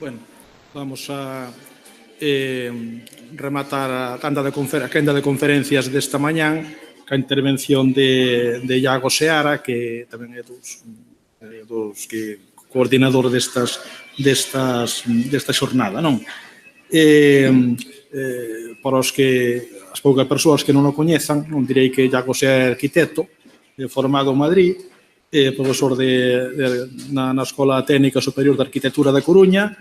Bueno, vamos a rematar a quenda de conferencias desta mañán ca intervención de Iago Seara, que tamén é dos coordinador desta xornada, non? Para as poucas persoas que non o coñezan, non direi que Iago Seara é arquitecto, formado en Madrid, profesor na Escola Técnica Superior de Arquitectura da Coruña.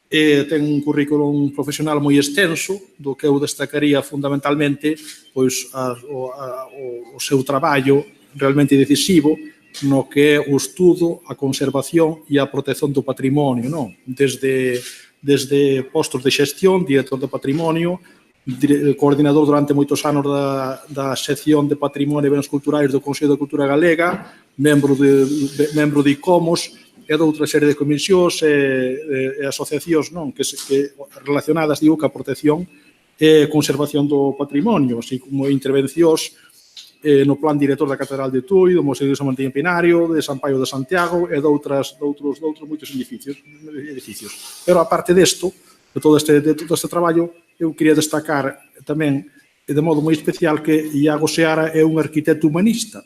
Ten un currículum profesional moi extenso, do que eu destacaría fundamentalmente pois o seu traballo realmente decisivo no que é o estudo, a conservación e a protección do patrimonio, non? Desde postos de xestión, director de patrimonio, coordinador durante moitos anos da sección de patrimonio e bens culturais do Consello de Cultura Galega, membro de ICOMOS, e de outra serie de comisións e asociacións que relacionadas, digo, ca protección e conservación do patrimonio, así como intervencións no plan director da Catedral de Tui, do Museo de San Martín Pinario, de San Paio de Santiago e de outros moitos edificios. Pero, aparte desto, de todo este traballo, eu quería destacar tamén, de modo moi especial, que Iago Seara é un arquitecto humanista,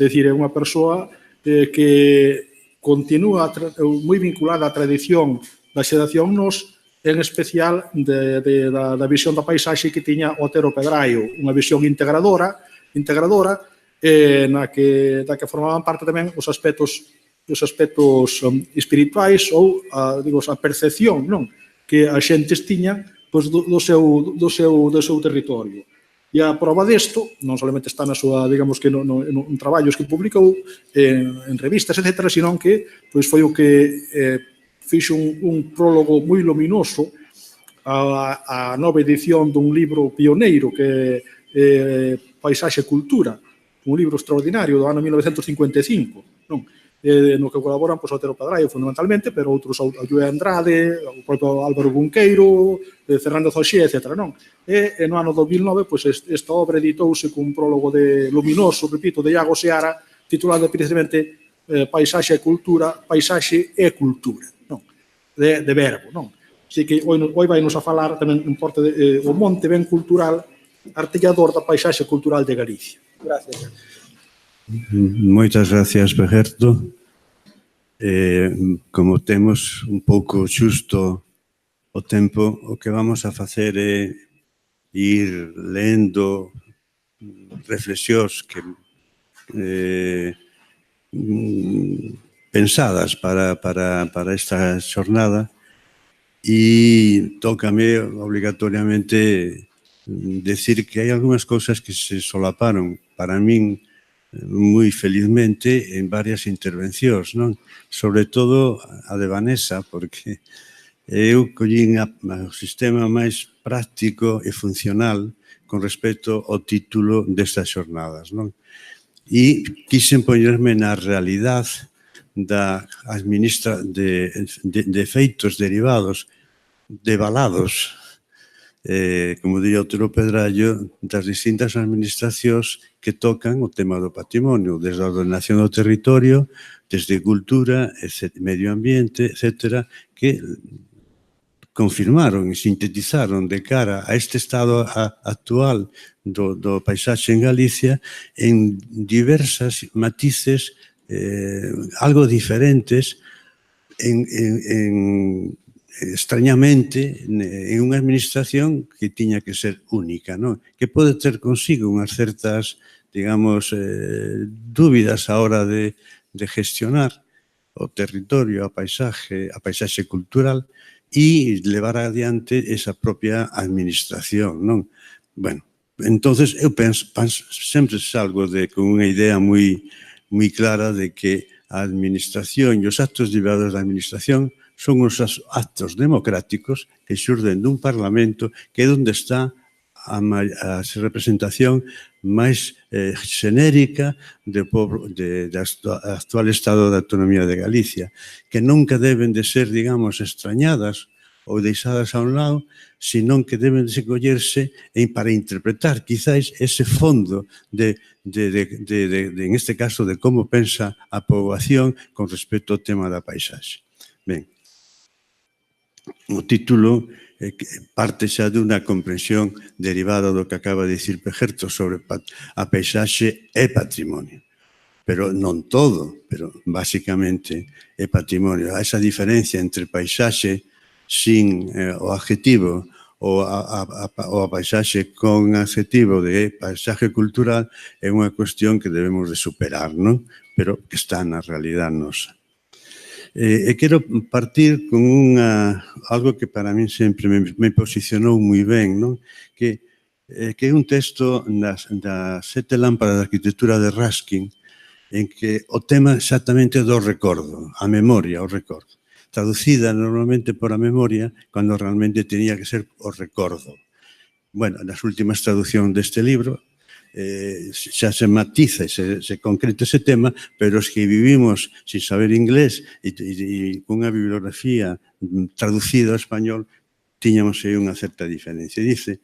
é dicir, é unha persoa que continúa moi vinculada á tradición da xeración nos, en especial da visión da paisaxe que tiña Otero Pedraio, unha visión integradora da que formaban parte tamén os aspectos espirituais ou a percepción que as xentes tiñan do seu territorio. E a prova desto, non solamente está na súa, digamos que en traballos que publicou, en revistas, etc., senón que foi o que fixo un prólogo moi luminoso a nova edición dun libro pioneiro que é Paisaxe e Cultura, un libro extraordinario do ano 1955, non? No que colaboran Otero Pedraio fundamentalmente, pero outros, Llué Andrade, o propio Álvaro Bunqueiro, Fernando Zoxé, etc. E no ano 2009 esta obra editouse cun prólogo luminoso, repito, de Iago Seara, titulado precisamente Paisaxe e Cultura, de verbo, non? Así que hoy vai nos a falar tamén o Monte Ben Cultural, artellador da paisaxe cultural de Galicia. Gracias. Moitas gracias, Bejerto. Como temos un pouco xusto o tempo, o que vamos a facer é ir lendo reflexións que pensadas para esta xornada, e tócame obligatoriamente decir que hai algunhas cousas que se solaparon para min moi felizmente en varias intervencións, non? Sobre todo a de Vanessa, porque eu collín o sistema máis práctico e funcional con respecto ao título destas xornadas, non? E quixen poñerme na realidade de efeitos derivados, devalados, como diría Otero Pedraio, das distintas administracións que tocan o tema do patrimonio, desde a ordenación do territorio, desde cultura, medio ambiente, etc., que confirmaron e sintetizaron de cara a este estado actual do paisaxe en Galicia en diversas matices algo diferentes extrañamente en unha administración que tiña que ser única, non? Que pode ter consigo unhas certas, digamos, dúbidas a hora de gestionar o territorio, a paisaxe cultural e levar adiante esa propia administración, non? Bueno, entonces eu sempre salgo con unha idea moi clara de que a administración e os actos derivados da administración son os actos democráticos que xurden dun parlamento que é onde está a representación máis xenérica do actual estado de autonomía de Galicia, que nunca deben de ser, digamos, extrañadas ou deixadas a un lado, senón que deben de collerse para interpretar, quizáis, ese fondo en este caso, de como pensa a poboación con respecto ao tema da paisaxe. Ben, o título parte xa dunha comprensión derivada do que acaba de dicir Pejerto sobre a paisaxe e patrimonio. Pero non todo, pero basicamente é patrimonio. Esa diferencia entre paisaxe sin o adjetivo ou a paisaxe con adjetivo de paisaxe cultural é unha cuestión que debemos de superar, non? Pero que está na realidade nosa. E quero partir con algo que para mí sempre me posicionou moi ben, non? Que é un texto das 7 lámparas de arquitectura de Ruskin, en que o tema exactamente do recordo, a memoria, o recordo. Traducida normalmente por a memoria, cando realmente tenía que ser o recordo. Bueno, nas últimas traduccións deste libro, xa se matiza e se concreta ese tema, pero os que vivimos sin saber inglés e cunha bibliografía traducida ao español, tiñamos aí unha certa diferencia. Dice,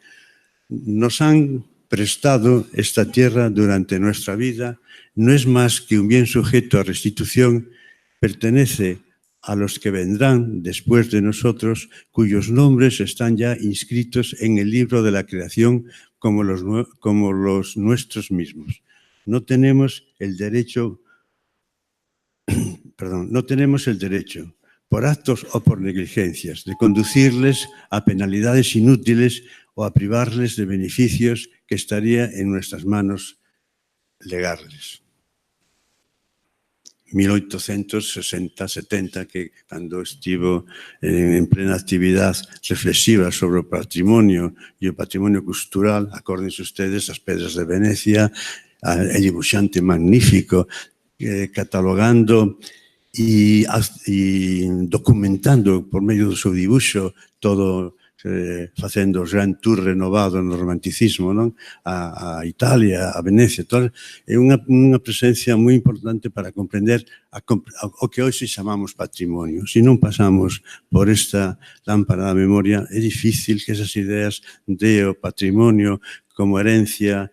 nos han prestado esta tierra durante nuestra vida, no es más que un bien sujeto a restitución, pertenece a los que vendrán después de nosotros, cuyos nombres están ya inscritos en el libro de la creación como los nuestros mismos. No tenemos el derecho, por actos o por negligencias, de conducirles a penalidades inútiles o a privarles de beneficios que estaría en nuestras manos legarles. 1860-70, que cando estivo en plena actividade reflexiva sobre o patrimonio e o patrimonio cultural, acórdense ustedes as pedras de Venecia, el dibuixante magnífico, catalogando e documentando por medio do seu dibuixo todo, facendo o gran tour renovado no romanticismo, non? A Italia, a Venecia, todo. É unha presencia moi importante para comprender o que hoxe chamamos patrimonio. Se non pasamos por esta lámpara da memoria, é difícil que esas ideas de o patrimonio como herencia,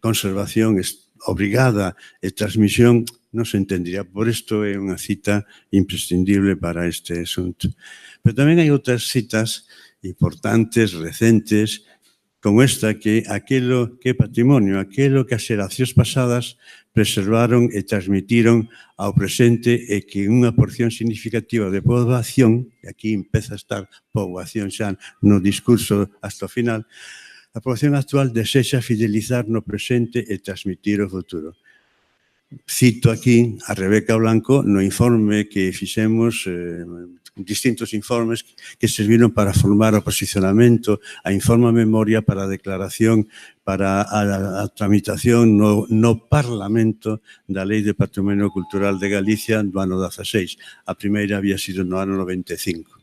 conservación obrigada e transmisión non se entendería. Por isto é unha cita imprescindible para este asunto. Pero tamén hai outras citas importantes, recentes, como esta, que aquilo que é patrimonio, aquilo que as xeracións pasadas preservaron e transmitiron ao presente e que unha porción significativa de poboación, e aquí empeza a estar poboación xa no discurso hasta o final, a poboación actual desexa fidelizar no presente e transmitir o futuro. Cito aquí a Rebeca Blanco no informe que fixemos, distintos informes que serviron para formar o posicionamento, a informe a memoria para a declaración, para a tramitación no Parlamento da Lei de Patrimonio Cultural de Galicia do ano 16. A primeira había sido no ano 95.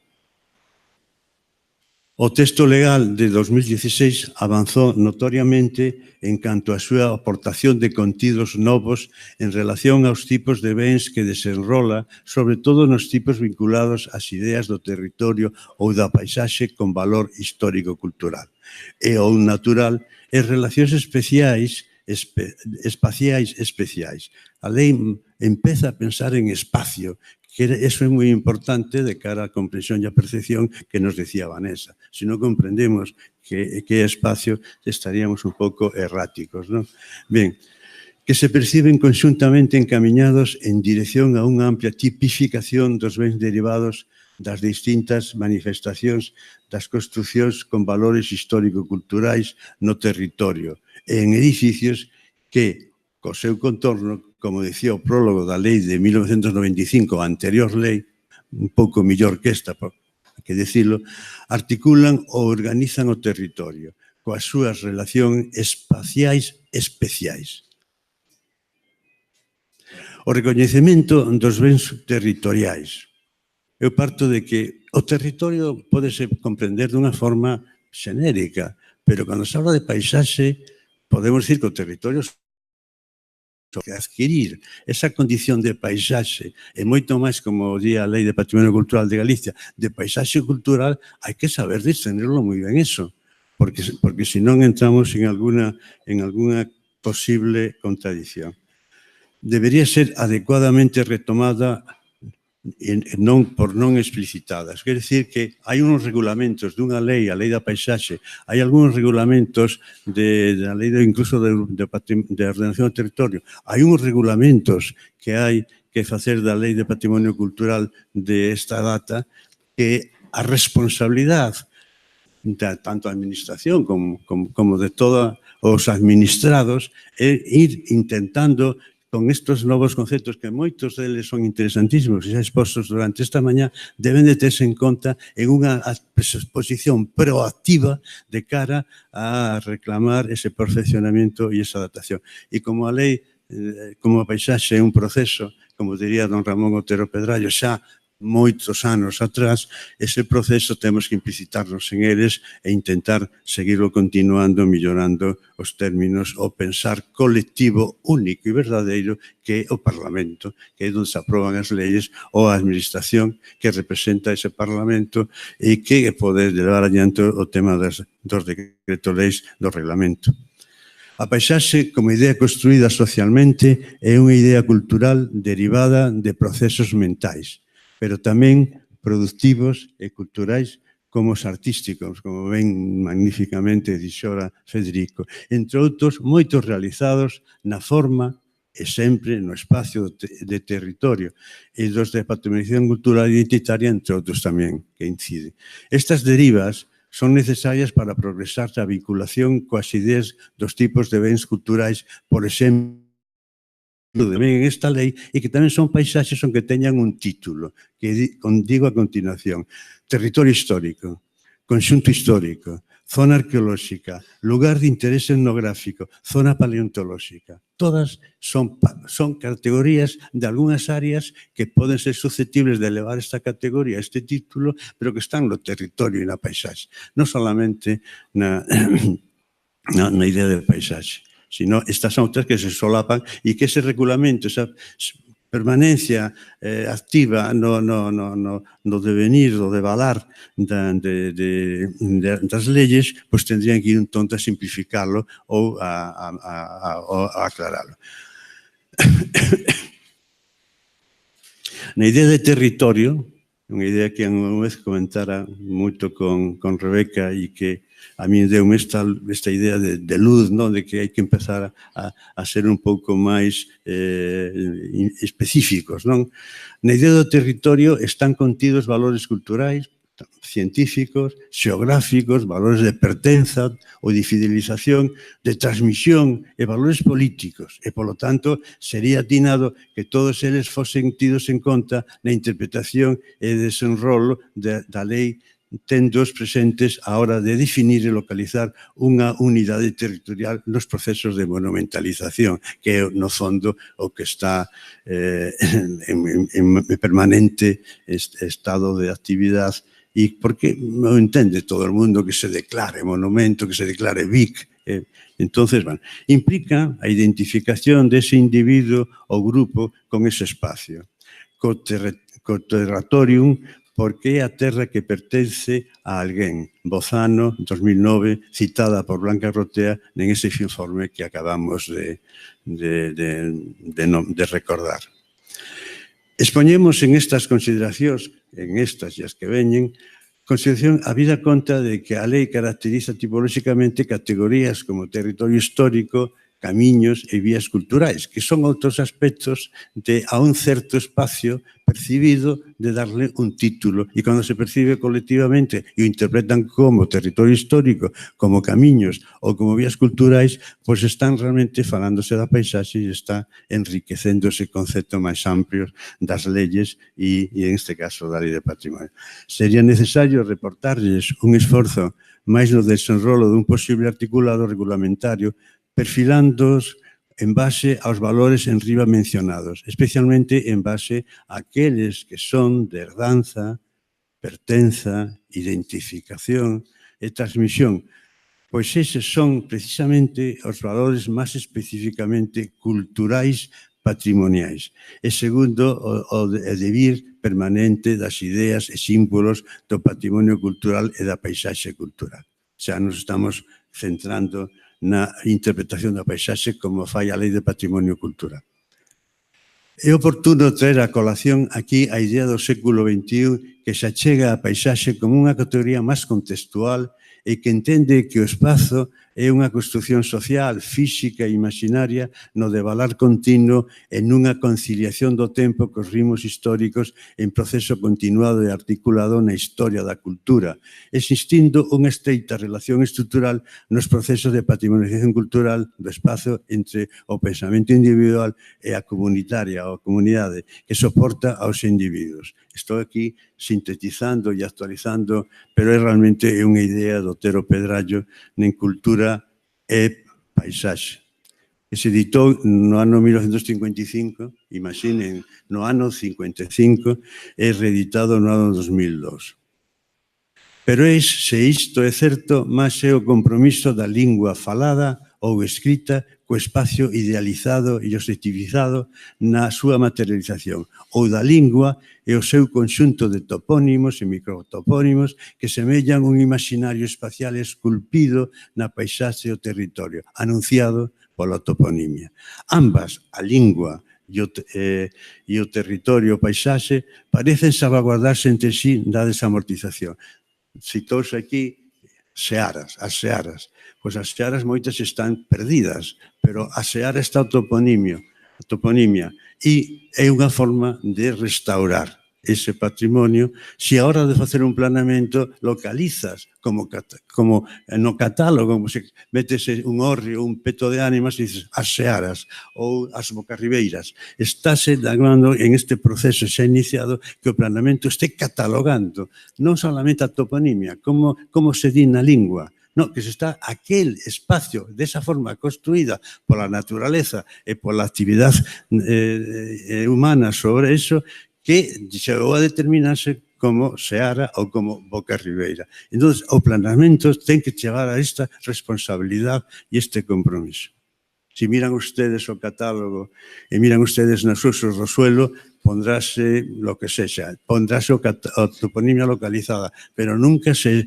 O texto legal de 2016 avanzou notoriamente en canto a súa aportación de contidos novos en relación aos tipos de bens que desenrola, sobre todo nos tipos vinculados ás ideas do territorio ou da paisaxe con valor histórico-cultural. E o natural e relacións espaciais especiais. A lei empeza a pensar en espacio, que eso é moi importante de cara á comprensión e a percepción que nos decía Vanessa. Se non comprendemos que é espacio, estaríamos un pouco erráticos, non? Ben, que se perciben conxuntamente encamiñados en dirección a unha amplia tipificación dos bens derivados das distintas manifestacións das construcións con valores histórico-culturais no territorio e en edificios que, co seu contorno, como dicía o prólogo da lei de 1995, a anterior lei, un pouco millor que esta, por que decirlo, articulan ou organizan o territorio coas súas relacións espaciais especiais. O recoñecemento dos bens territoriais. Eu parto de que o territorio pódese comprender dunha forma xenérica, pero cando se habla de paisaxe, podemos dicir que o territorio que adquirir esa condición de paisaxe e moito máis, como di a Lei de Patrimonio Cultural de Galicia, de paisaxe cultural, hai que saber discernirlo moi ben eso, porque senón entramos en alguna posible contradición. Debería ser adecuadamente retomada por non explicitadas. Quer dicir que hai uns regulamentos dunha lei, a lei da paisaxe, hai algúns regulamentos da lei incluso de ordenación do territorio, hai uns regulamentos que hai que facer da lei de patrimonio cultural de esta data, que a responsabilidade tanto a administración como de todos os administrados é ir intentando con estes novos conceptos que moitos deles son interesantísimos e xa expostos durante esta mañá, deben de terse en conta en unha posición proactiva de cara a reclamar ese perfeccionamento e esa adaptación. E como a lei, como a paisaxe é un proceso, como diría don Ramón Otero Pedrallo, xa moitos anos atrás, ese proceso temos que implicitarnos en eles e intentar seguirlo continuando, millorando os términos, o pensar colectivo único e verdadeiro que é o Parlamento, que é onde se aproban as leyes, ou a administración que representa ese Parlamento e que pode levar adiante o tema dos decretos-leis do reglamento. A paisaxe, como idea construída socialmente, é unha idea cultural derivada de procesos mentais, pero tamén productivos e culturais como os artísticos, como ben magníficamente dixora Federico. Entre outros, moitos realizados na forma e sempre no espacio de territorio e dos de patrimonia cultural identitaria, entre outros tamén, que inciden. Estas derivas son necesarias para progresar a vinculación coas ideas dos tipos de bens culturais, por exemplo, en esta lei, e que tamén son paisaxes onde teñan un título, que digo a continuación: territorio histórico, conxunto histórico, zona arqueolóxica, lugar de interés etnográfico, zona paleontolóxica. Todas son categorías de algunhas áreas que poden ser susceptibles de elevar esta categoría, este título, pero que están no territorio e na paisaxe, non solamente na idea de paisaxe, sino estas outras que se solapan e que ese regulamento, esa permanencia activa no devenir, do devalar das leyes, pois tendrían que ir un tonto a simplificarlo ou a aclararlo. Na idea de territorio, unha idea que unha vez comentara moito con Rebeca e que a mí deu-me esta idea de luz, de que hai que empezar a ser un pouco máis específicos. Na idea do territorio están contidos valores culturais, científicos, xeográficos, valores de pertenza ou de fidelización, de transmisión e valores políticos. E, polo tanto, sería atinado que todos eles fosen tidos en conta na interpretación e desenrolo da lei, tendos presentes a hora de definir e localizar unha unidade territorial nos procesos de monumentalización, que é, no fondo, o que está en permanente estado de actividade. E porque non entende todo o mundo que se declare monumento, que se declare BIC. Entonces, implica a identificación dese individuo ou grupo con ese espacio. Co territorium, porque é a terra que pertence a alguén. Bozano, 2009, citada por Blanca Rotea en ese informe que acabamos de recordar. Expoñemos en estas consideracións, en estas e as que veñen, consideración a vida conta de que a lei caracteriza tipolóxicamente categorías como territorio histórico, camiños e vías culturais, que son outros aspectos a un certo espacio percibido de darle un título. E cando se percibe colectivamente e o interpretan como territorio histórico, como camiños ou como vías culturais, pois están realmente falándose da paisaxe e está enriquecendo ese concepto máis amplio das leyes e en este caso da lei de patrimonio. Sería necesario reportarlles un esforzo máis no desenrolo dun posible articulado regulamentario, perfilándoos en base aos valores enriba mencionados, especialmente en base a aqueles que son de herdanza, pertenza, identificación e transmisión, pois eses son precisamente os valores máis especificamente culturais patrimoniais. E segundo, o devir permanente das ideas e símbolos do patrimonio cultural e da paisaxe cultural. Xa nos estamos centrando na interpretación da paisaxe como fai a Lei de Patrimonio Cultural. É oportuno traer a colación aquí a idea do século XXI que se achega a paisaxe como unha categoría máis contextual e que entende que o espazo é unha construción social, física e imaginaria no devalar continuo e nunha conciliación do tempo cos ritmos históricos en proceso continuado e articulado na historia da cultura, existindo unha estreita relación estrutural nos procesos de patrimonialización cultural do espazo entre o pensamento individual e a comunitaria ou a comunidade que soporta aos individuos. Estou aquí sintetizando e actualizando, pero é realmente unha idea do Otero Pedrallo nen cultura e paisaxe. Que se editou no ano 1955, imaginen, no ano 55, e reeditado no ano 2002. Pero se isto é certo, máis é o compromiso da lingua falada ou escrita co espacio idealizado e obxectivizado na súa materialización, ou da lingua e o seu conxunto de topónimos e microtopónimos que semellan un imaginario espacial esculpido na paisaxe e o territorio, anunciado pola toponimia. Ambas, a lingua e o territorio, o paisaxe, parecen salvaguardarse entre sí da desamortización. Citouse aquí as searas. Pois as searas moitas están perdidas, pero a seara está a toponimia, e é unha forma de restaurar ese patrimonio. Se a hora de facer un planeamento localizas como no catálogo, como se metese un hórreo, un peto de ánimas e dices as searas ou as bocarribeiras. Estáse dando en este proceso xa iniciado que o planeamento este catalogando non solamente a toponimia, como se di na lingua, no, que se está aquel espacio desa forma construída pola naturaleza e pola actividade humana sobre eso, que chegou a determinarse como seara ou como bocarribeira. Entón, o planeamento ten que chegar a esta responsabilidade e este compromiso. Si miran ustedes o catálogo e miran ustedes nos usos do suelo, pondráse lo que sexa, pondráse a toponimia localizada, pero nunca se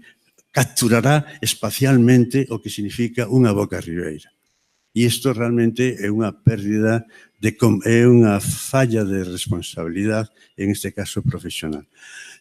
capturará espacialmente o que significa unha bocarribeira. E isto realmente é unha pérdida, é unha falla de responsabilidade, en este caso profesional.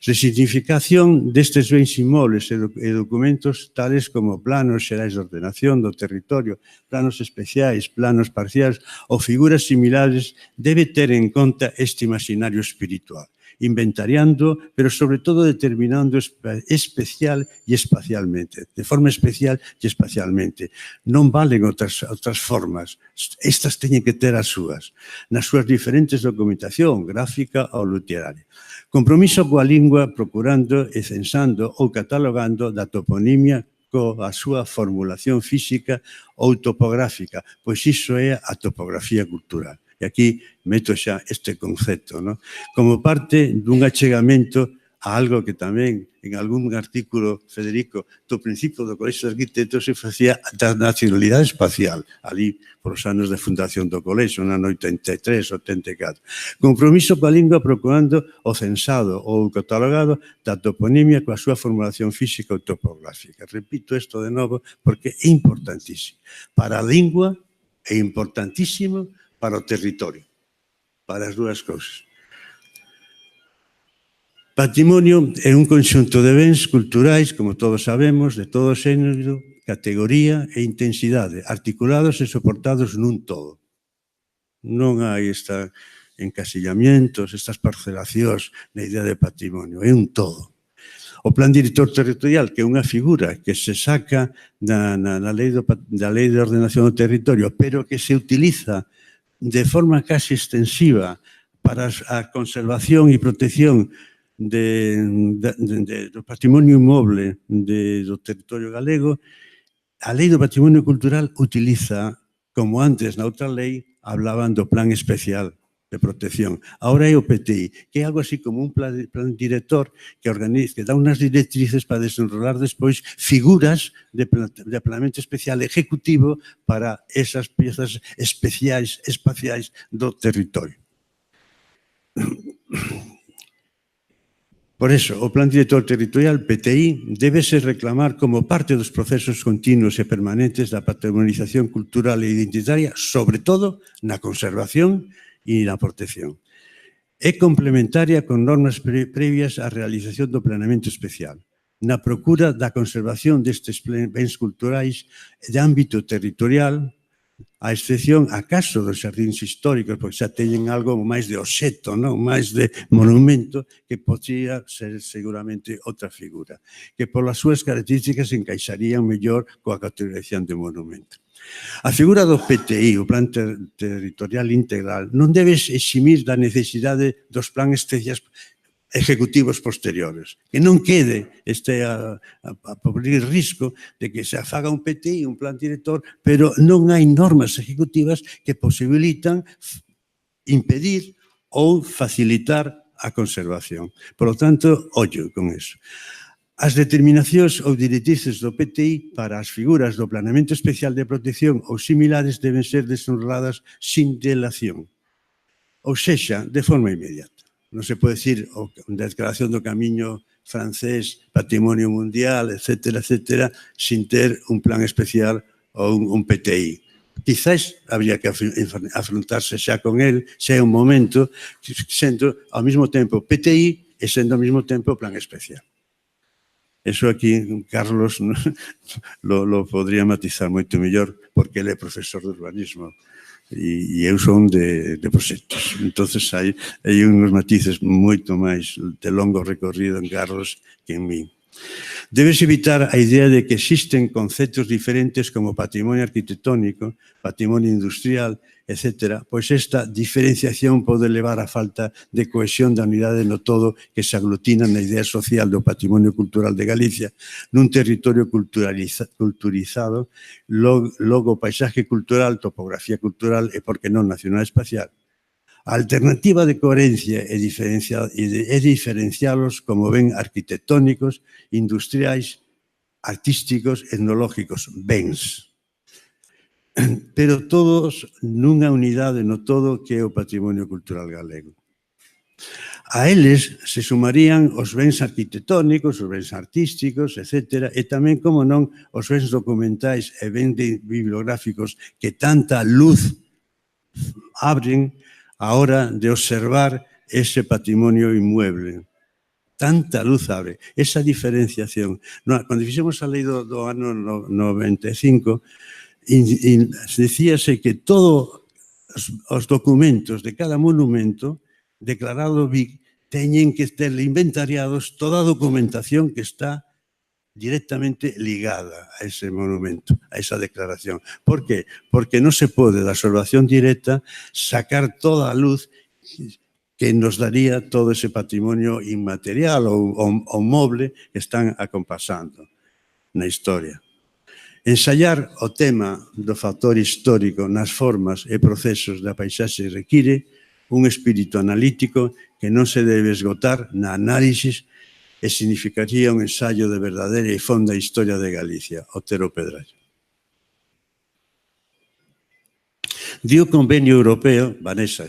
Resignificación destes bens inmobles e documentos tales como planos xerais de ordenación do territorio, planos especiais, planos parciais ou figuras similares debe ter en conta este imaginario espiritual, inventariando, pero sobre todo determinando especial e espacialmente, de forma especial e espacialmente. Non valen outras formas, estas teñen que ter as súas, nas súas diferentes documentación, gráfica ou literaria. Compromiso coa lingua, procurando e censando ou catalogando da toponimia coa súa formulación física ou topográfica, pois iso é a topografía cultural. E aquí meto xa este concepto, ¿no? Como parte dun achegamento a algo que tamén en algún artículo, Federico, do principio do Colexio de Arquitectos se facía da nacionalidade espacial, ali por os anos de fundación do Colexio, no ano 83, 84. Compromiso coa lingua procurando o censado ou catalogado da toponimia coa súa formulación física ou topográfica. Repito isto de novo porque é importantísimo. Para a lingua é importantísimo para o territorio, para as dúas cousas. Patrimonio é un conxunto de bens culturais, como todos sabemos, de todo xénero, categoría e intensidade, articulados e soportados nun todo. Non hai encasillamientos, estas parcelacións na idea de patrimonio, é un todo. O plan director territorial, que é unha figura que se saca da lei de ordenación do territorio, pero que se utiliza de forma casi extensiva para a conservación e protección do patrimonio inmoble do territorio galego. A lei do patrimonio cultural utiliza, como antes na outra lei, hablaban do plan especial de protección. Ahora é o PTI, que é algo así como un plan director que organiza, que dá unas directrices para desenrolar despois figuras de planeamento especial ejecutivo para esas piezas especiais, espaciais do territorio. Por eso, o Plan Director Territorial, PTI, débese reclamar como parte dos procesos continuos e permanentes da patrimonialización cultural e identitaria, sobre todo na conservación e na protección. É complementaria con normas previas á realización do planeamento especial, na procura da conservación destes bens culturais de ámbito territorial, a excepción, acaso, dos xardíns históricos, porque xa teñen algo máis de obxecto, non? Máis de monumento, que podría ser seguramente outra figura, que polas súas características encaixarían mellor coa categorización de monumento. A figura do PTI, o Plan Territorial Integral, non debe eximir da necesidade dos planes ejecutivos posteriores, que non quede a cubrir risco de que se faga un PTI, un plan director, pero non hai normas ejecutivas que posibilitan impedir ou facilitar a conservación. Por lo tanto, ollo con eso. As determinacións ou directrices do PTI para as figuras do Planeamento Especial de Protección ou similares deben ser desenroladas sin dilación, ou sexa, de forma inmediata. Non se pode decir a declaración do camiño francés, patrimonio mundial, etcétera, etcétera, sin ter un plan especial ou un PTI. Quizás habría que afrontarse xa con el, xa é un momento, sendo ao mesmo tempo PTI e sendo ao mesmo tempo plan especial. Eso aquí Carlos lo podría matizar moito mellor, porque ele é profesor de urbanismo. E eu son de proxectos. Entonces hai uns matices moito máis de longo recorrido en Carlos que en mí. Debes evitar a idea de que existen conceptos diferentes como patrimonio arquitectónico, patrimonio industrial, etc., pois esta diferenciación pode levar á falta de cohesión da unidade no todo que se aglutina na idea social do patrimonio cultural de Galicia, nun territorio culturizado, logo paisaje cultural, topografía cultural e, por que non, nacional espacial. A alternativa de coherencia é diferencialos como ben arquitectónicos, industriais, artísticos, etnológicos, bens. Pero todos nunha unidade no todo que é o patrimonio cultural galego. A eles se sumarían os bens arquitectónicos, os bens artísticos, etc., e tamén, como non, os bens documentais e bens bibliográficos que tanta luz abren a hora de observar ese patrimonio inmueble. Tanta luz abre. Esa diferenciación. Cando fixemos a lei do ano 95, decíase que todos os documentos de cada monumento declarado BIC teñen que ter inventariados toda a documentación que está directamente ligada a ese monumento, a esa declaración. Por qué? Porque non se pode, da observación directa, sacar toda a luz que nos daría todo ese patrimonio inmaterial ou moble que están acompasando na historia. Ensayar o tema do factor histórico nas formas e procesos da paisaxe require un espírito analítico que non se debe esgotar na análisis e significaría un ensayo de verdadeira e fonda historia de Galicia, Otero Pedrallo. Dio Convenio Europeo, Vanessa,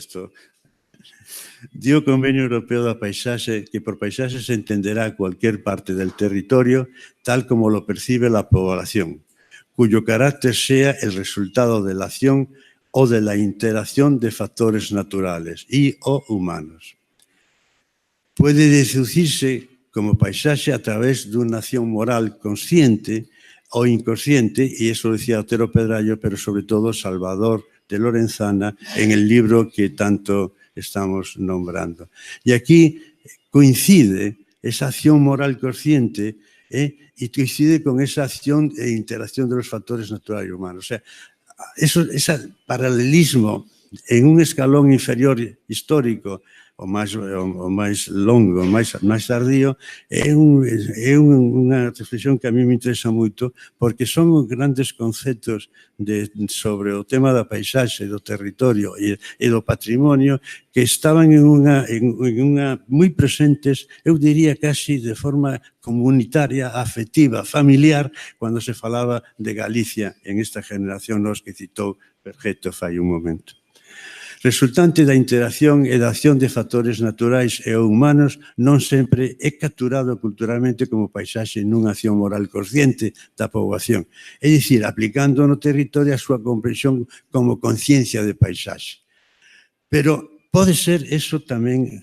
dio Convenio Europeo da Paisaxe que por paisaxe se entenderá cualquier parte del territorio tal como lo percibe la población, cuyo carácter sea el resultado de la acción o de la interacción de factores naturales y o humanos. Puede deducirse como paisaxe a través dunha acción moral consciente ou inconsciente, e iso decía Otero Pedrallo, pero sobre todo Salvador de Lorenzana en el libro que tanto estamos nombrando. E aquí coincide esa acción moral consciente e coincide con esa acción e interacción de los factores naturales y humanos. O sea, ese paralelismo en un escalón inferior histórico o máis longo, máis tardío, é unha reflexión que a mí me interesa moito, porque son grandes conceptos sobre o tema da paisaxe, do territorio e do patrimonio que estaban en unha moi presentes, eu diría casi de forma comunitaria, afectiva, familiar, cando se falaba de Galicia en esta generación nos que citou Bergetto fai un momento. Resultante da interacción e da acción de factores naturais e humanos non sempre é capturado culturalmente como paisaxe nunha acción moral consciente da poboación, é dicir, aplicando no territorio a súa comprensión como conciencia de paisaxe. Pero pode ser eso tamén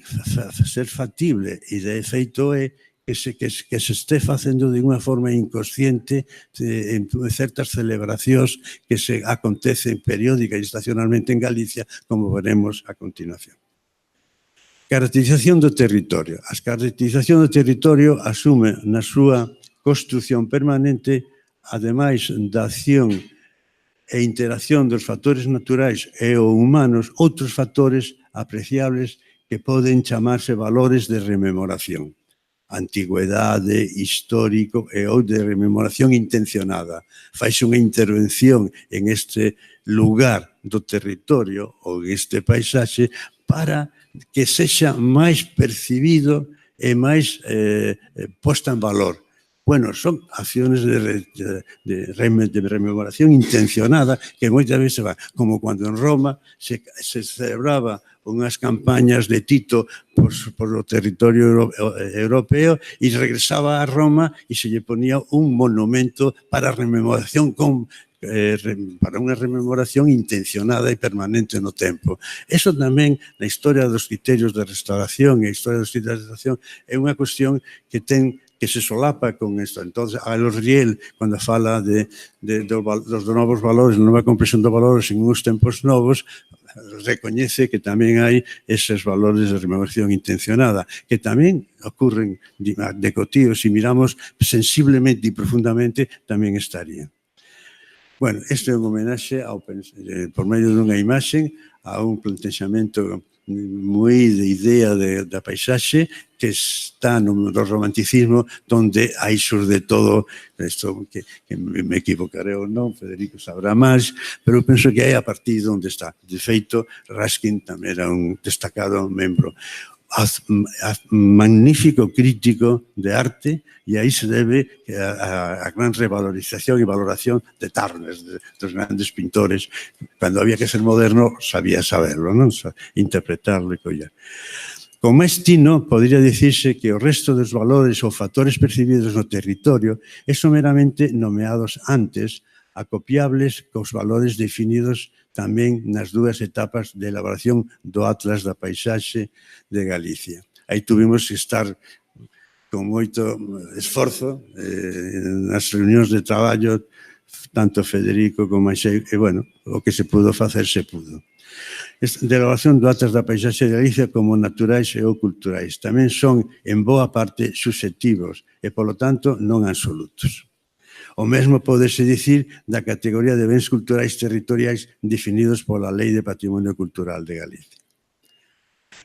ser factible, e de feito é que se este facendo de unha forma inconsciente en certas celebracións que se acontecen periódica e estacionalmente en Galicia, como veremos a continuación. Caracterización do territorio. A caracterización do territorio asume na súa construción permanente, ademais da acción e interacción dos factores naturais e ou humanos, outros factores apreciables que poden chamarse valores de rememoración. Antigüedade, histórico e ou de rememoración intencionada. Faise unha intervención en este lugar do territorio ou en este paisaxe para que sexa máis percibido e máis posta en valor. Bueno, son acciones de rememoración intencionada que moitas veces se van, como cando en Roma se celebraba unhas campañas de Tito por o territorio europeo e regresaba a Roma e se lle ponía un monumento para rememoración para unha rememoración intencionada e permanente no tempo. Eso tamén, na historia dos criterios de restauración e a historia dos criterios de restauración, é unha cuestión que se solapa con isto. Entón, a los Riel, cando fala dos novos valores, a nova comprensión dos valores en uns tempos novos, recoñece que tamén hai eses valores de rememoración intencionada, que tamén ocurren de cotío, se miramos sensiblemente e profundamente, tamén estarían. Bueno, este é un homenaxe por medio dunha imaxe a un plantexamento moi de idea da paisaxe que está no romanticismo, donde hai sobre todo, isto que me equivocaré ou non, Federico sabrá máis, pero penso que é a partir de onde está. De feito, Ruskin tamén era un destacado membro. Magnífico crítico de arte, e aí se debe a gran revalorización e valoración de Turner, dos grandes pintores. Cando había que ser moderno, sabía saberlo, non? Interpretarlo e coller. Con máis tino, podría dicirse que o resto dos valores ou factores percibidos no territorio son meramente nomeados antes, acopiables cos valores definidos tamén nas dúas etapas de elaboración do Atlas da Paisaxe de Galicia. Aí tuvimos que estar con moito esforzo nas reunións de traballo, tanto Federico como Aixei, e, bueno, o que se pudo facer, se pudo. De elaboración do Atlas da Paisaxe de Galicia como naturais e ou culturais. Tamén son, en boa parte, susceptivos e, polo tanto, non absolutos. O mesmo podese dicir da categoría de bens culturais territoriais definidos pola Lei de Patrimonio Cultural de Galicia,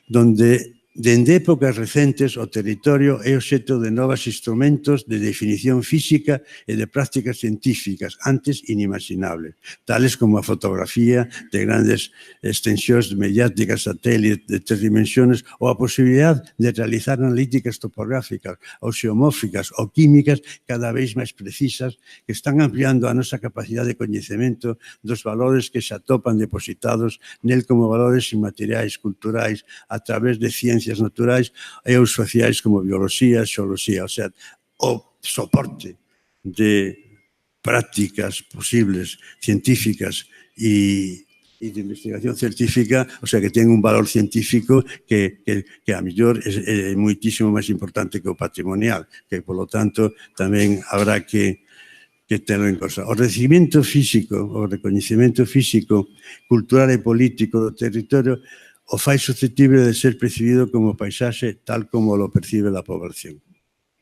donde dende épocas recentes o territorio é obxecto de novos instrumentos de definición física e de prácticas científicas antes inimaginables, tales como a fotografía de grandes extensións mediáticas, satélites de 3 dimensiones ou a posibilidad de realizar analíticas topográficas ou xeomórficas ou químicas cada vez máis precisas que están ampliando a nosa capacidade de coñecemento dos valores que se atopan depositados nel como valores inmateriais, culturais, a través de ciencias naturais e os sociais como bioloxía, xeoloxía, o sea, o soporte de prácticas posibles científicas e de investigación científica, o sea, que ten un valor científico que a mellor é moitísimo máis importante que o patrimonial, que, polo tanto, tamén habrá que terlo en cosa. O recoñecemento físico, cultural e político do territorio o fai susceptible de ser percibido como paisaxe tal como lo percibe a población,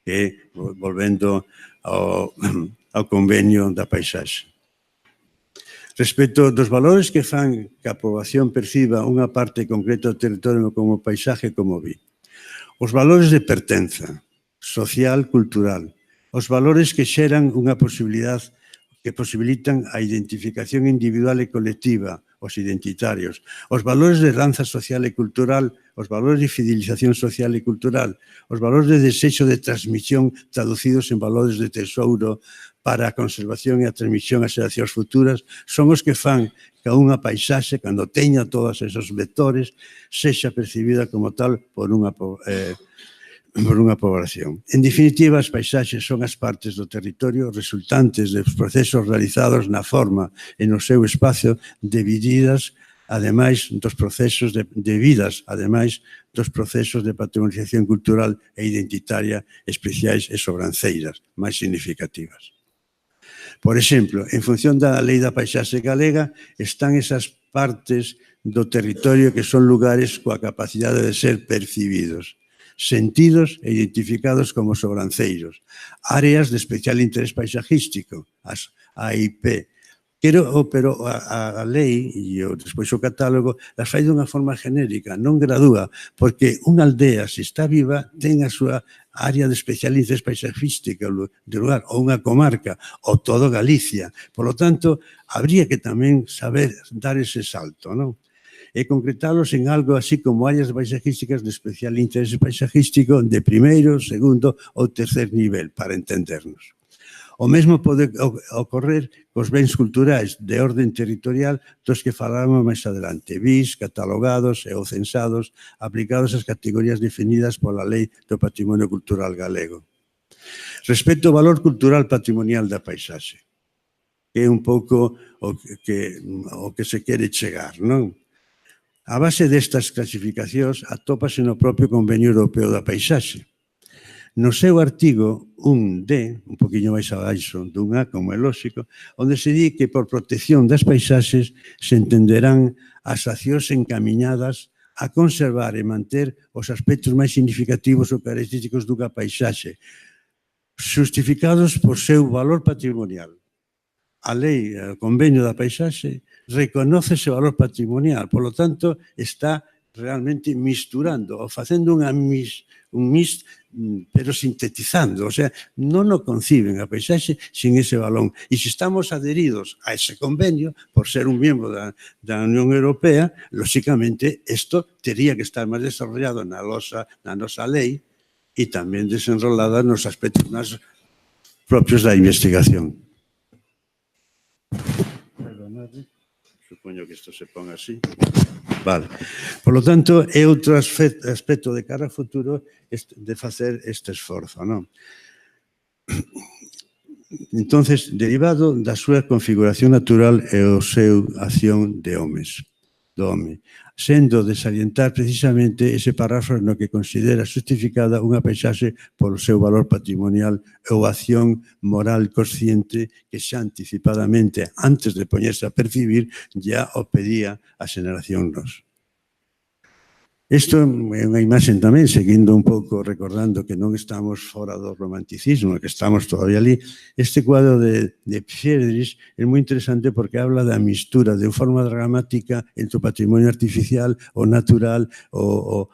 que volvendo ao convenio da paisaxe. Respecto dos valores que fan que a poboación perciba unha parte concreta do territorio como paisaje, como vi. Os valores de pertenza, social, cultural. Os valores que xeran unha posibilidade que posibilitan a identificación individual e colectiva, os identitarios, os valores de danza social e cultural, os valores de fidelización social e cultural, os valores de desexo de transmisión traducidos en valores de tesouro para a conservación e a transmisión ás xeracións futuras, son os que fan que unha paisaxe, cando teña todos esos vectores, sexa percibida como tal por unha población. En definitiva, as paisaxes son as partes do territorio resultantes dos procesos realizados na forma e no seu espacio divididas ademais dos procesos debidas, ademais dos procesos de patrimonialización cultural e identitaria especiais e sobranceiras máis significativas. Por exemplo, en función da Lei da Paisaxe Galega, están esas partes do territorio que son lugares coa capacidade de ser percibidos, sentidos e identificados como sobranceiros, áreas de especial interés paisajístico, as AIP. Pero a lei e despois o catálogo las fai dunha forma genérica, non gradúa, porque unha aldea, se está viva, ten a súa área de especial interés paisajístico de lugar, ou unha comarca, ou todo Galicia. Por lo tanto, habría que tamén saber dar ese salto, non? E concretalos en algo así como áreas paisajísticas de especial interés paisajístico de primeiro, segundo ou tercer nivel, para entendernos. O mesmo pode ocorrer cos bens culturais de orden territorial dos que falamos máis adelante, BIS, catalogados e ou censados, aplicados ás categorías definidas pola Lei do Patrimonio Cultural Galego. Respecto ao valor cultural patrimonial da paisaxe, que é un pouco o que se quere chegar, non? A base destas clasificacións atópase no propio Convenio Europeo da Paisaxe. No seu artigo 1D, un poquinho máis abaixo dun A, como é lóxico, onde se di que por protección das paisaxes se entenderán as accións encamiñadas a conservar e manter os aspectos máis significativos ou característicos dunha paisaxe, justificados por seu valor patrimonial. A lei, o convenio da paisaxe, reconoce ese valor patrimonial, por lo tanto, está realmente misturando ou facendo un mix, pero sintetizando, o sea, non o conciben a paisaxe sin ese valor. E se estamos adheridos a ese convenio, por ser un miembro da Unión Europea, lóxicamente, isto tería que estar máis desarrollado na nosa lei e tamén desenrolada nos aspectos máis propios da investigación. Supoño que isto se pon así. Vale. Por lo tanto, é outro aspecto de cara ao futuro de facer este esforzo, non? Entonces, derivado da súa configuración natural e o seu acción de homes, do home, sendo de salientar precisamente ese párrafo no que considera justificada unha paisaxe polo seu valor patrimonial ou acción moral consciente que xa anticipadamente, antes de poñerse a percibir, ya o pedía a xeneración nos. Isto é unha imaxe tamén, seguindo un pouco, recordando que non estamos fora do romanticismo, que estamos todavía ali. Este cuadro de Friedrich é moi interesante porque habla da mistura de forma dramática entre o patrimonio artificial, o natural, o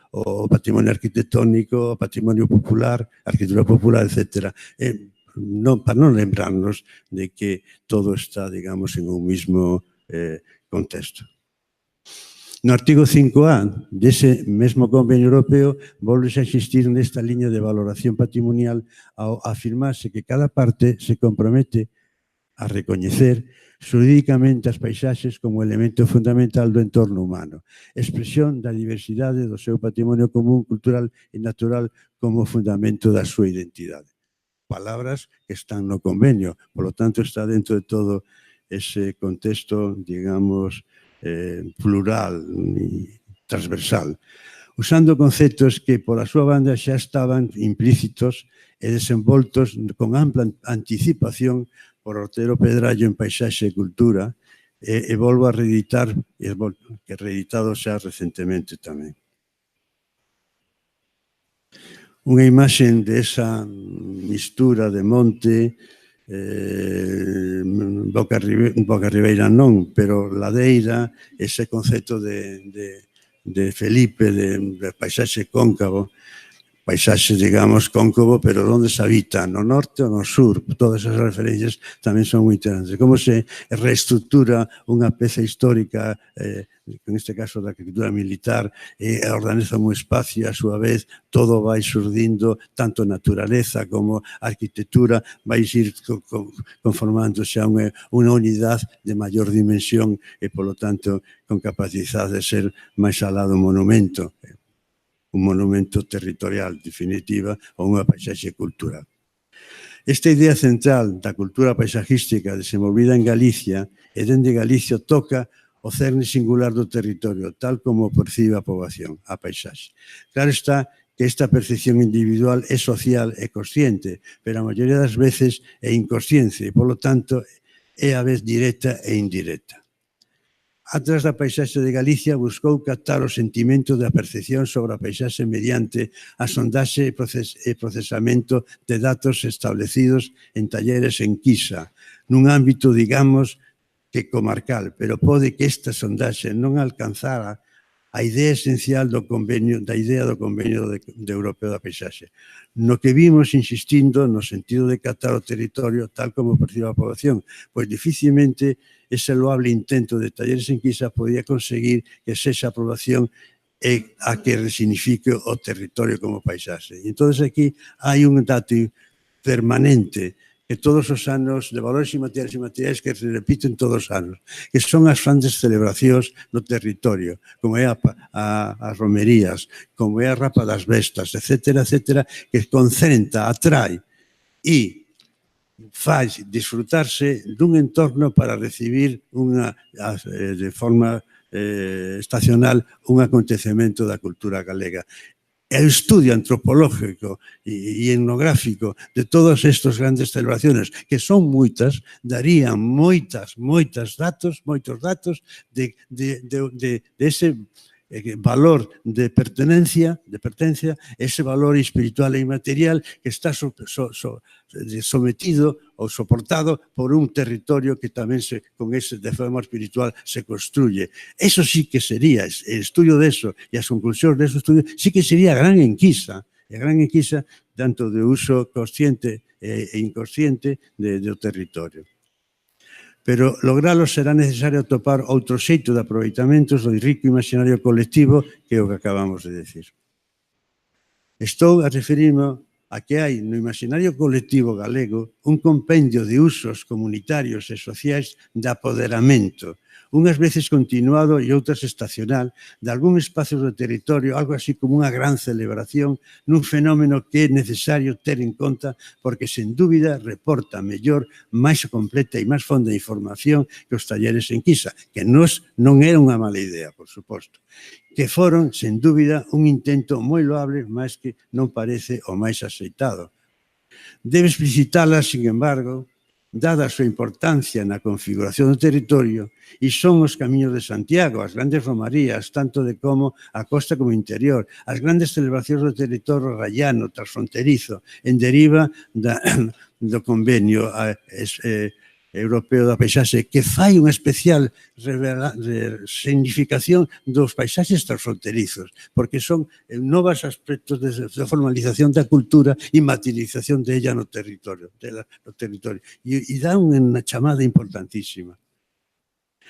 patrimonio arquitectónico, o patrimonio popular, arquitectura popular, etc. Para non lembrarnos de que todo está, digamos, en un mismo contexto. No artigo 5A dese mesmo convenio europeo volve a existir nesta liña de valoración patrimonial ao afirmarse que cada parte se compromete a recoñecer xurídicamente as paisaxes como elemento fundamental do entorno humano, expresión da diversidade do seu patrimonio común, cultural e natural como fundamento da súa identidade. Palabras que están no convenio, por lo tanto está dentro de todo ese contexto, digamos, plural e transversal, usando conceptos que por a súa banda xa estaban implícitos e desenvoltos con ampla anticipación por Otero Pedrallo en Paisaxe e Cultura e volvo a reeditar, que reeditado xa recentemente tamén. Unha imaxe desa mistura de monte, Boca Ribeira non, pero ladeira, ese concepto de Felipe, de paisaxe cóncavo, paisaxe, digamos, cóncavo, pero onde se habita, no norte ou no sur, todas as referencias tamén son moi interesantes. Como se reestructura unha peza histórica, en este caso da arquitectura militar, e organiza un espacio, a súa vez, todo vai surdindo, tanto naturaleza como arquitectura, vai ir conformándose a unha unidade de maior dimensión e, polo tanto, con capacidade de ser máis alá do monumento, un monumento territorial, definitiva, ou unha paisaxe cultural. Esta idea central da cultura paisajística desenvolvida en Galicia e dende Galicia toca o cerne singular do territorio, tal como o percibe a poboación, a paisaxe. Claro está que esta percepción individual é social e consciente, pero a maioría das veces é inconsciente e, polo tanto, é a vez directa e indirecta. Atrás da paisaxe de Galicia buscou captar o sentimento da percepción sobre a paisaxe mediante a sondaxe e procesamento de datos establecidos en talleres en Quisa, nun ámbito, digamos, que comarcal, pero pode que esta sondaxe non alcanzara a idea esencial da idea do convenio de Europeo da Paisaxe. No que vimos insistindo no sentido de captar o territorio tal como percibe a poboación, pois dificilmente ese loable intento de talleres en Quisa podía conseguir que sexa a poboación a que resignifique o territorio como paisaxe. E entón aquí hai un dato permanente que todos os anos, de valores inmateriais que se repiten todos os anos, que son as grandes celebracións no territorio, como é as romerías, como é a Rapa das Vestas, etcétera, etcétera, que concentra, atrae e fai disfrutarse dun entorno para recibir de forma estacional un acontecemento da cultura galega. El estudio antropológico e etnográfico de todas estas grandes celebraciones, que son moitas, darían moitos datos de ese valor de pertenencia, ese valor espiritual e inmaterial que está sometido ou soportado por un territorio que tamén de forma espiritual se construye. Eso sí que sería, el estudio de eso e as conclusións de ese estudio, sí que sería gran enquisa, tanto de uso consciente e inconsciente do territorio. Pero logralo será necesario atopar outro xeito de aproveitamentos do rico imaginario colectivo que é o que acabamos de decir. Estou a referirme a que hai no imaginario colectivo galego un compendio de usos comunitarios e sociais de apoderamento, unhas veces continuado e outras estacional, de algún espacio do territorio, algo así como unha gran celebración nun fenómeno que é necesario ter en conta porque, sen dúbida, reporta mellor, máis completa e máis fonda de información que os talleres en Quisa, que non era unha mala idea, por suposto, que foron, sen dúbida, un intento moi loable, mas que non parece o máis aceitado. Debe explicitala, sin embargo, dada a súa importancia na configuración do territorio, e son os camiños de Santiago, as grandes romarías, tanto de como a costa como interior, as grandes celebracións do territorio rallano, transfronterizo, en deriva do convenio Europeo da Paisaxe, que fai unha especial significación dos paisaxes transfronterizos, porque son novos aspectos de formalización da cultura e materialización de ella no territorio. E dá unha chamada importantísima.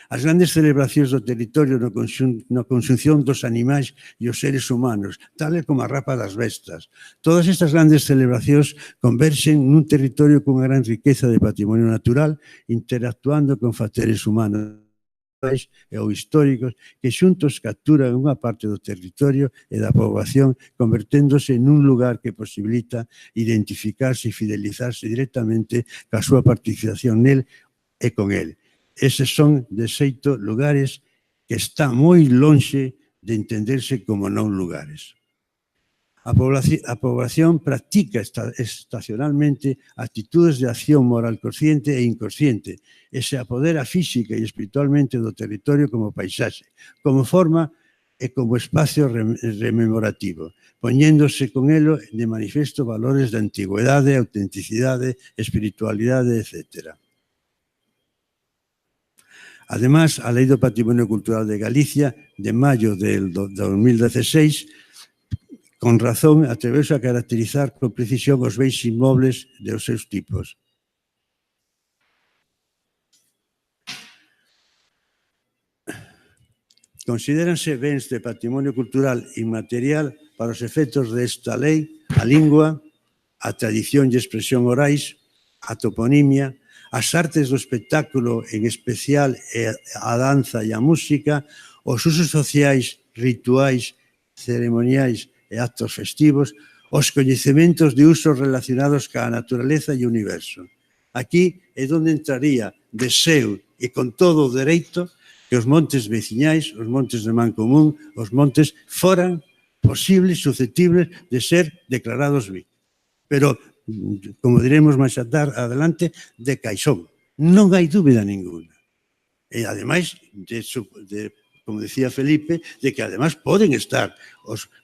As grandes celebracións do territorio na conxunción dos animais e os seres humanos, tal como a Rapa das Vestas. Todas estas grandes celebracións converxen nun territorio cunha gran riqueza de patrimonio natural, interactuando con factores humanos ou históricos que xuntos capturan unha parte do territorio e da poboación, converténdose nun lugar que posibilita identificarse e fidelizarse directamente ca súa participación nel e con el. Eses son, de xeito, lugares que están moi lonxe de entenderse como non lugares. A poboación practica estacionalmente actitudes de acción moral consciente e inconsciente e se apodera física e espiritualmente do territorio como paisaxe, como forma e como espacio rememorativo, poñéndose con elo de manifesto valores de antigüedade, autenticidade, espiritualidade, etc. Además, a Lei do Patrimonio Cultural de Galicia, de maio del 2016, con razón, atreveuse a caracterizar con precisión os bens inmobles de os seus tipos. Considéranse bens de patrimonio cultural inmaterial para os efectos desta lei a lingua, a tradición e expresión orais, a toponimia, as artes do espectáculo, en especial a danza e a música, os usos sociais, rituais, ceremoniais e actos festivos, os coñecementos de usos relacionados ca naturaleza e o universo. Aquí é onde entraría de seu e con todo o dereito que os montes veciñais, os montes de Mancomún, os montes foran posibles, susceptibles de ser declarados BIC. Pero, como diremos máis adelante, de caixón. Non hai dúbida ninguna. E, ademais, como decía Felipe, de que, ademais, poden estar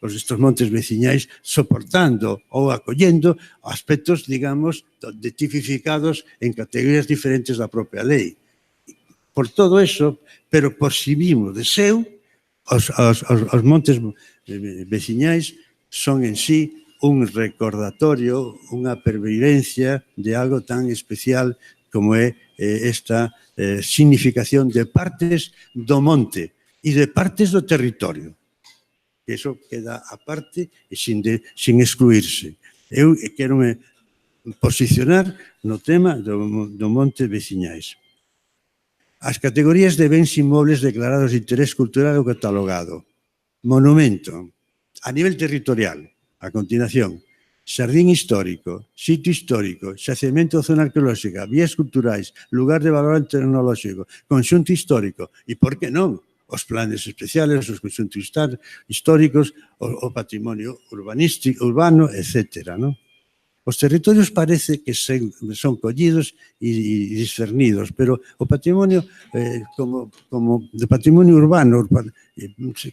estes montes veciñais soportando ou acollendo aspectos, digamos, tipificados en categorías diferentes da propia lei. Por todo eso, pero por si vimos de seu, os montes veciñais son en sí un recordatorio, unha pervivencia de algo tan especial como é esta significación de partes do monte e de partes do territorio. Eso queda aparte e sin excluirse. Eu quero me posicionar no tema do monte veciñais. As categorías de bens inmobles declarados de interés cultural ou catalogado. Monumento, a nivel territorial, a continuación, xardín histórico, sitio histórico, xacemento ou zona arqueolóxica, vías culturais, lugar de valor tecnolóxico, conxunto histórico e, por que non, os planes especiales, os conxuntos históricos, o patrimonio urbanístico, urbano, etc. Os territorios parece que son collidos e discernidos, pero o patrimonio, como de patrimonio urbano,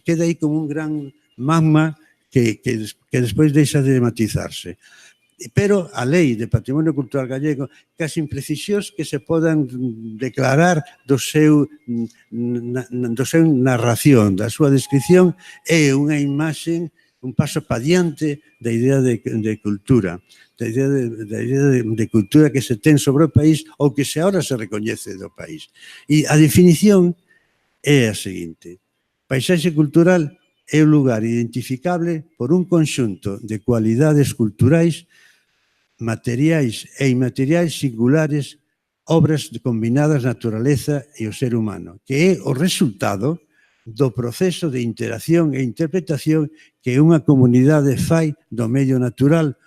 queda aí como un gran magma que despois deixa de matizarse. Pero a lei de patrimonio cultural gallego, case imprecisións que se podan declarar do seu narración, da súa descripción, é unha imaxe, un paso pa diante da idea de cultura, da idea de cultura que se ten sobre o país ou que se ahora se recoñece do país. E a definición é a seguinte: paisaxe cultural é un lugar identificable por un conxunto de cualidades culturais, materiais e inmateriais singulares, obras combinadas naturaleza e o ser humano, que é o resultado do proceso de interacción e interpretación que unha comunidade fai do medio natural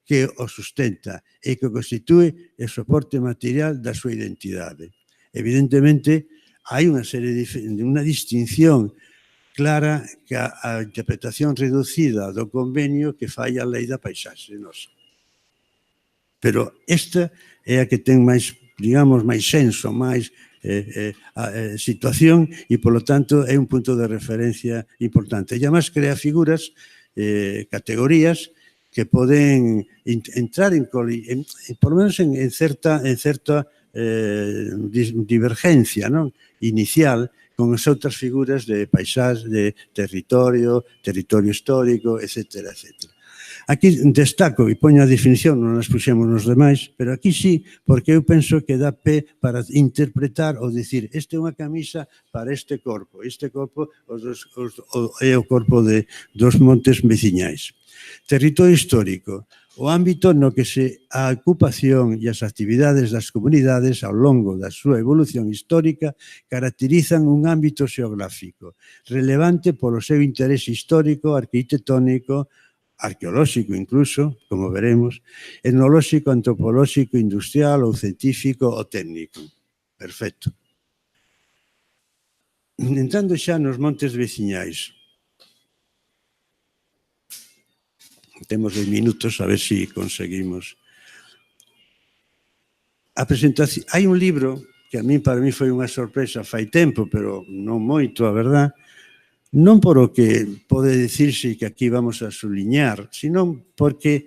que o sustenta e que constitúe o soporte material da súa identidade. Evidentemente, hai unha distinción clara que a interpretación reducida do convenio que fai a lei da paisaxe nosa. Pero esta é a que ten máis, digamos, máis senso, máis situación e, polo tanto, é un punto de referencia importante. E, además, crea figuras, categorías que poden entrar por lo menos en certa divergencia inicial con as outras figuras de paisaxe, de territorio histórico, etc. Aquí destaco e poño a definición, non as puxemos nos demais, pero aquí sí, porque eu penso que dá pé para interpretar ou dicir este é unha camisa para este corpo é o corpo dos montes veciñais. Territorio histórico, o ámbito no que a ocupación e as actividades das comunidades ao longo da súa evolución histórica caracterizan un ámbito xeográfico relevante polo seu interés histórico, arquitectónico, arqueolóxico incluso, como veremos, etnolóxico, antropolóxico, industrial ou científico ou técnico. Perfecto. Entrando xa nos montes veciñais. Temos 10 minutos, a ver se conseguimos. A presentación. Hai un libro que para mí foi unha sorpresa fai tempo, pero non moito, a verdad, non por o que pode dicirse que aquí vamos a subliñar, sino porque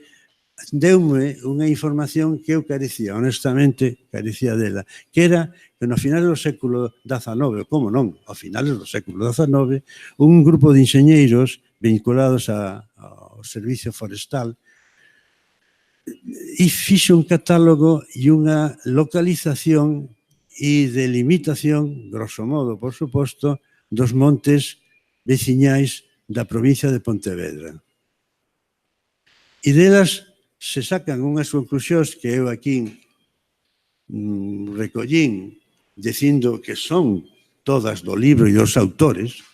deume unha información que eu carecía, honestamente, carecía dela, que era que no final do século XIX, como non, ao final do século XIX, un grupo de enxeñeiros vinculados ao servicio forestal e fixo un catálogo e unha localización e delimitación, grosso modo, por suposto, dos montes veciñais da provincia de Pontevedra. E delas se sacan unhas conclusións que eu aquí recollín dicindo que son todas do libro e dos autores,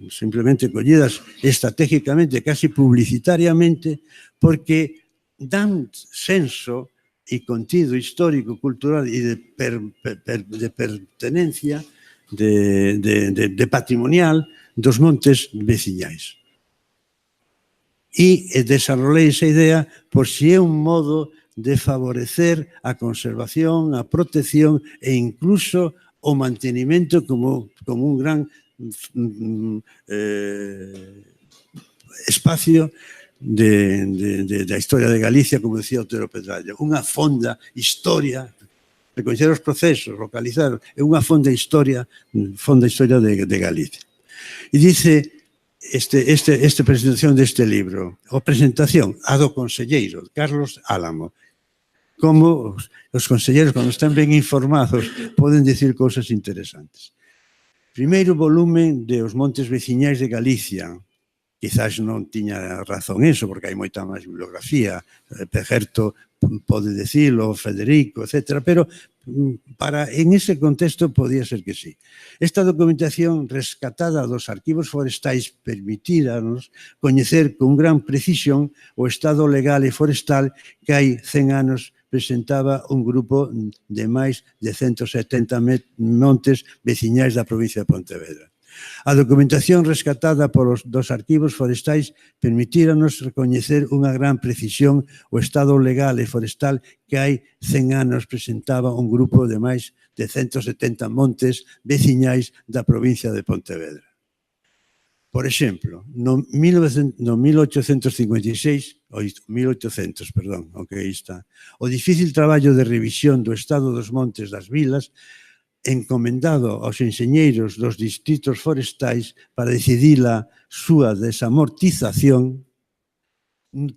simplemente collidas estratégicamente, casi publicitariamente, porque dan senso e contido histórico, cultural e de pertenencia patrimonial dos montes veciñais. E desarrollei esa idea por si é un modo de favorecer a conservación, a protección e incluso o mantenimento como un gran espacio da historia de Galicia, como decía Otero Pedrallo, unha fonda historia, recoñecer os procesos, localizar, é unha fonda historia de Galicia. E dice esta presentación deste libro, a presentación a do conselleiro Carlos Álamo, como os conselleiros, cando están ben informados, poden dicir cousas interesantes. Primeiro volumen de Os Montes Veciñais de Galicia. Quizás non tiña razón eso, porque hai moita máis bibliografía. Pejerto pode dicilo, Federico, etc. Pero en ese contexto podía ser que sí. Esta documentación rescatada dos arquivos forestais permitíranos coñecer con gran precisión o estado legal e forestal que hai 100 anos presentaba un grupo de máis de 170 montes veciñais da provincia de Pontevedra. A documentación rescatada dos arquivos forestais permitíranos recoñecer unha gran precisión o estado legal e forestal que hai 100 anos presentaba un grupo de máis de 170 montes veciñais da provincia de Pontevedra. Por exemplo, no 1856, aunque aí está, o difícil traballo de revisión do estado dos montes das vilas encomendado aos enxeñeiros dos distritos forestais para decidir a súa desamortización,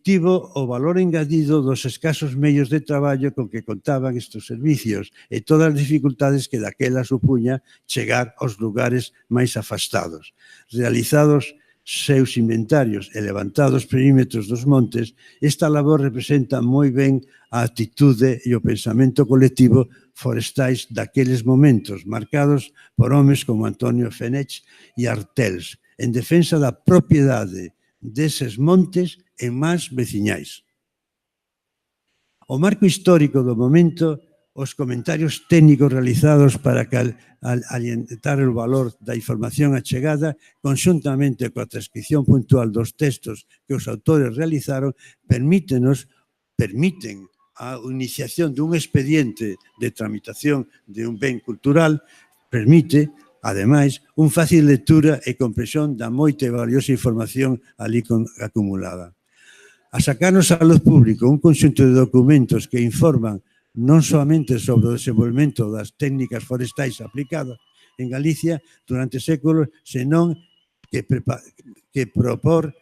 tivo o valor engadido dos escasos medios de traballo con que contaban estes servicios e todas as dificultades que daquela supuña chegar aos lugares máis afastados. Realizados seus inventarios e levantados perímetros dos montes, esta labor representa moi ben a actitude e o pensamento colectivo forestais daqueles momentos, marcados por homes como Antonio Fenech e Artels, en defensa da propiedade deses montes e más veciñais. O marco histórico do momento, os comentarios técnicos realizados para alientar o valor da información achegada, conxuntamente coa transcripción puntual dos textos que os autores realizaron, permiten a iniciación dun expediente de tramitación de un ben cultural, permite, ademais, un fácil lectura e comprensión da moita e valiosa información ali acumulada. A sacarnos á luz público un conxunto de documentos que informan non soamente sobre o desenvolvemento das técnicas forestais aplicadas en Galicia durante séculos, senón que propor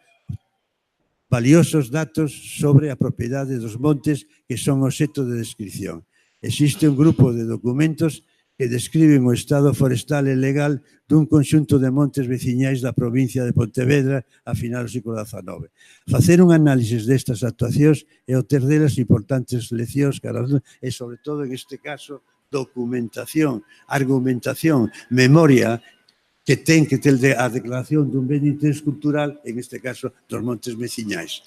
valiosos datos sobre a propiedade dos montes que son obxecto de descripción. Existe un grupo de documentos que describen o estado forestal e legal dun conxunto de montes veciñais da provincia de Pontevedra a final do século XIX. Facer un análisis destas actuacións e obter delas importantes leccións e, sobre todo, en este caso, documentación, argumentación, memoria, que ten que ter a declaración dun ben de interés cultural, en este caso, dos montes veciñais.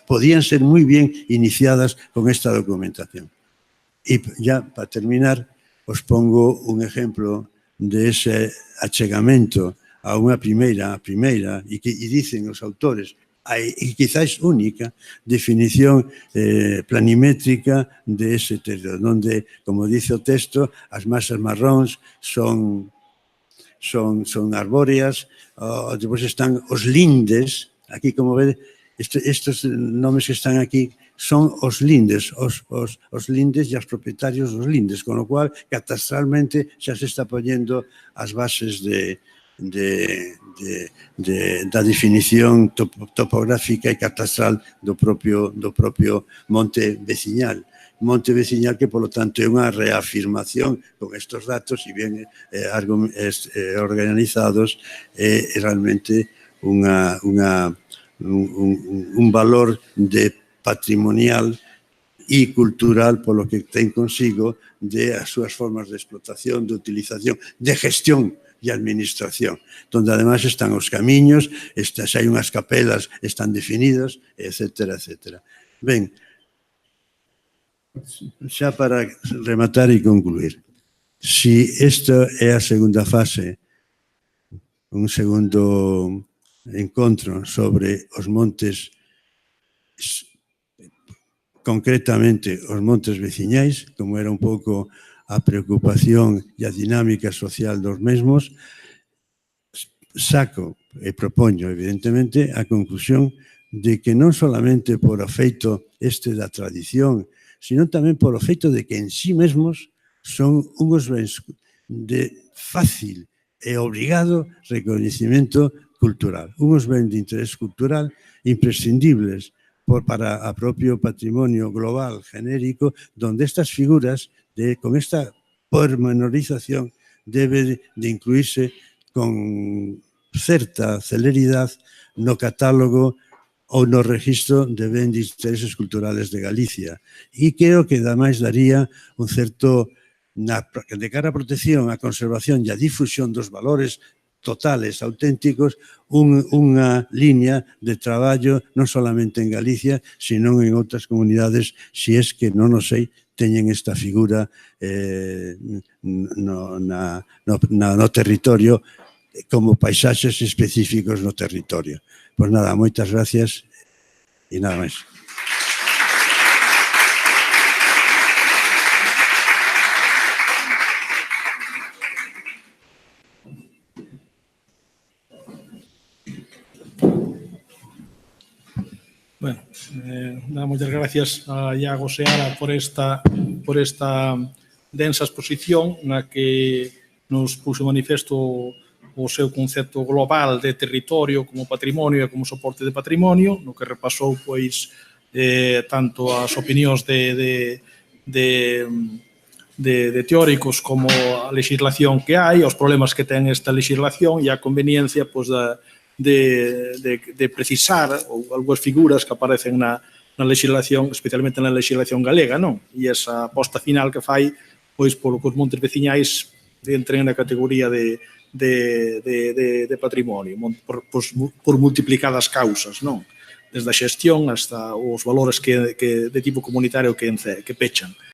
Podían ser moi bien iniciadas con esta documentación. E ya, para terminar, os pongo un exemplo de ese achegamento a unha primeira, e dicen os autores, e quizás única, definición planimétrica de ese territorio, onde, como dice o texto, as masas marróns son arbóreas, depois están os lindes, aquí como vedes, estes nomes que están aquí son os lindes, os lindes e os propietarios dos lindes, con lo cual catastralmente xa se está poñendo as bases da definición topográfica e catastral do propio monte veciñal. Monte veciñal que, polo tanto, é unha reafirmación con estes datos e ben organizados, é realmente un valor de patrimonial e cultural polo que ten consigo de as súas formas de explotación, de utilización, de gestión e administración, donde además están os camiños, se hai unhas capelas, están definidas, etcétera, etcétera. Ben, xa para rematar e concluir. si esta é a segunda fase, un segundo encontro sobre os montes, concretamente os montes veciñais, como era un pouco a preocupación e a dinámica social dos mesmos, saco e propoño, evidentemente, a conclusión de que non solamente por o feito este da tradición, sino tamén por o feito de que en sí mesmos son unhos bens de fácil e obrigado recoñecimento cultural, unhos bens de interés cultural imprescindibles para a propio patrimonio global genérico, donde estas figuras, con esta pormenorización, debe de incluirse con certa celeridade no catálogo ou no registro de bens de intereses culturales de Galicia. E creo que ademais daría un certo, de cara á protección, á conservación e á difusión dos valores totales, auténticos, unha liña de traballo non solamente en Galicia, sino en outras comunidades, se es que non o sei, teñen esta figura no territorio como paisaxes específicos no territorio. Pois nada, moitas gracias e nada máis. Bueno, moitas gracias a Iago Seara por esta densa exposición na que nos puxo manifesto o seu concepto global de territorio como patrimonio e como soporte de patrimonio, no que repasou pois tanto as opinións de teóricos como a legislación que hai, os problemas que ten esta legislación e a conveniencia pois de precisar ou algunhas figuras que aparecen na legislación, especialmente na legislación galega, non? E esa aposta final que fai pois polo que os montes veciñais entren na categoría de patrimonio, por multiplicadas causas, non? Desde a xestión hasta os valores de tipo comunitario que pechan.